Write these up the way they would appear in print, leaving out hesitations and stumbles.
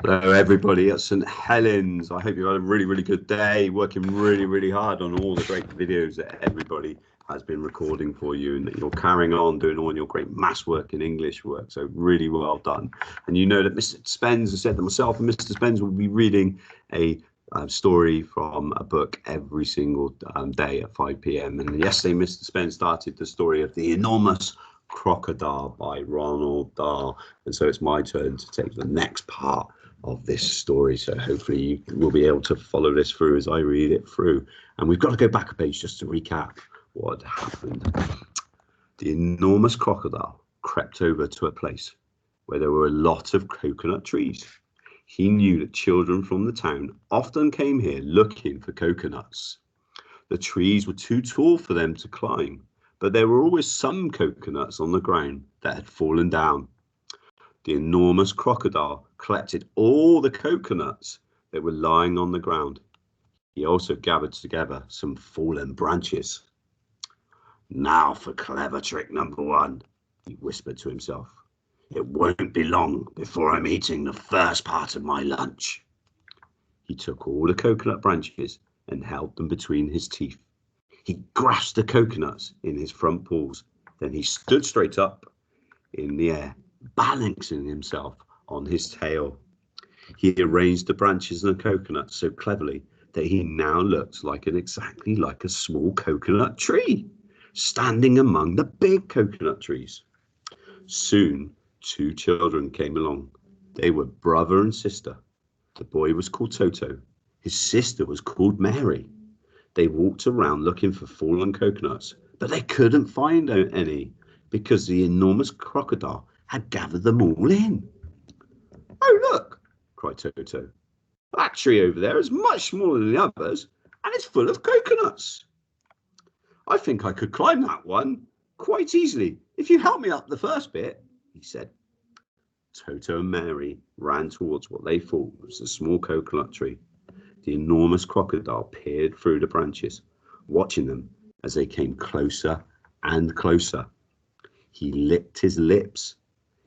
Hello everybody at St Helens. I hope you had a really good day, working really hard on all the great videos that everybody has been recording for you, and that you're carrying on doing all your great maths work and English work. So really well done. And you know that Mr. Spence has said that myself and Mr. Spence will be reading a story from a book every single day at 5 p.m. And yesterday Mr. Spence started the story of The Enormous Crocodile by Ronald Dahl, and so it's my turn to take the next part of this story. So hopefully you will be able to follow this through as I read it through. And we've got to go back a page just to recap what happened. The enormous crocodile crept over to a place where there were a lot of coconut trees. He knew that children from the town often came here looking for coconuts. The trees were too tall for them to climb, but there were always some coconuts on the ground that had fallen down. The enormous crocodile collected all the coconuts that were lying on the ground. He also gathered together some fallen branches. "Now for clever trick number one," he whispered to himself. "It won't be long before I'm eating the first part of my lunch." He took all the coconut branches and held them between his teeth. He grasped the coconuts in his front paws. Then he stood straight up in the air, balancing himself on his tail. He arranged the branches and the coconuts so cleverly that he now looked exactly like a small coconut tree, standing among the big coconut trees. Soon, two children came along. They were brother and sister. The boy was called Toto. His sister was called Mary. They walked around looking for fallen coconuts, but they couldn't find any because the enormous crocodile had gathered them all in. "Oh, look," cried Toto. "That tree over there is much smaller than the others, and it's full of coconuts. I think I could climb that one quite easily if you help me up the first bit," he said. Toto and Mary ran towards what they thought was a small coconut tree. The enormous crocodile peered through the branches, watching them as they came closer and closer. He licked his lips.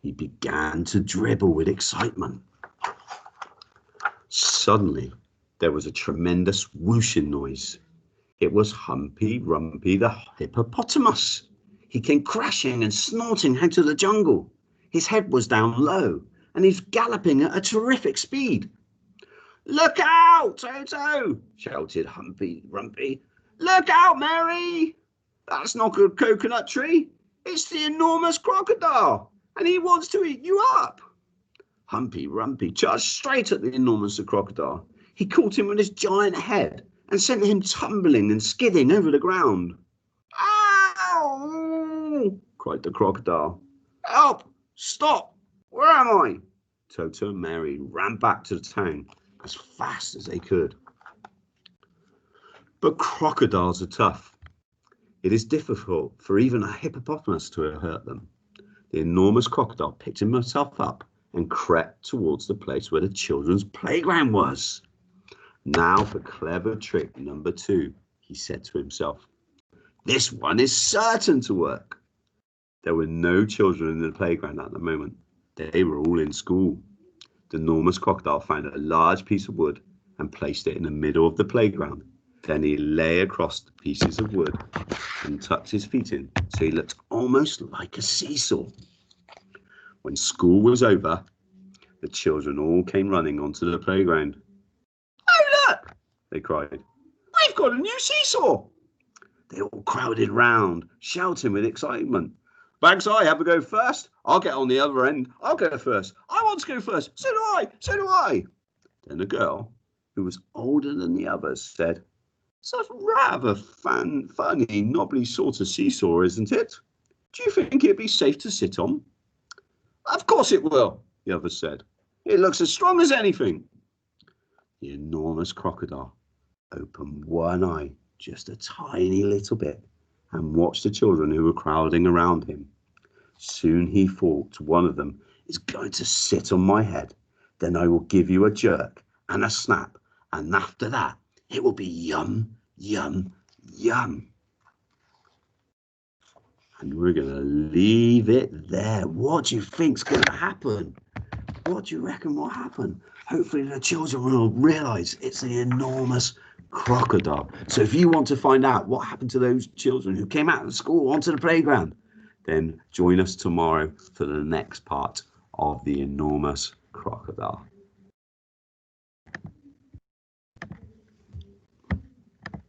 He began to dribble with excitement. Suddenly, there was a tremendous whooshing noise. It was Humpy Rumpy the hippopotamus. He came crashing and snorting out of the jungle. His head was down low, and he was galloping at a terrific speed. "Look out, Toto!" shouted Humpy Rumpy. "Look out, Mary! That's not a coconut tree. It's the enormous crocodile, and he wants to eat you up." Humpy Rumpy charged straight at the enormous crocodile. He caught him with his giant head and sent him tumbling and skidding over the ground. "Ow!" cried the crocodile. "Help! Stop! Where am I?" Toto and Mary ran back to the town as fast as they could. But crocodiles are tough. It is difficult for even a hippopotamus to hurt them. The enormous crocodile picked himself up and crept towards the place where the children's playground was. "Now for clever trick number two," he said to himself. "This one is certain to work." There were no children in the playground at the moment. They were all in school. The enormous crocodile found a large piece of wood and placed it in the middle of the playground. Then he lay across the pieces of wood and tucked his feet in so he looked almost like a seesaw. When school was over, the children all came running onto the playground. "Oh, look!" they cried. "We've got a new seesaw!" They all crowded round, shouting with excitement. "Bags, I have a go first. I'll get on the other end. I'll go first. I want to go first. So do I. So do I." Then a girl, who was older than the others, said, "It's a rather funny, knobbly sort of seesaw, isn't it? Do you think it'd be safe to sit on?" "Of course it will," the others said. "It looks as strong as anything." The enormous crocodile opened one eye just a tiny little bit and watched the children who were crowding around him. Soon he thought, "One of them is going to sit on my head. Then I will give you a jerk and a snap, and after that, it will be yum, yum, yum." And we're going to leave it there. What do you think's going to happen? what do you reckon will happen? Hopefully the children will realise it's the enormous crocodile. So if you want to find out what happened to those children who came out of school onto the playground, then join us tomorrow for the next part of the enormous crocodile.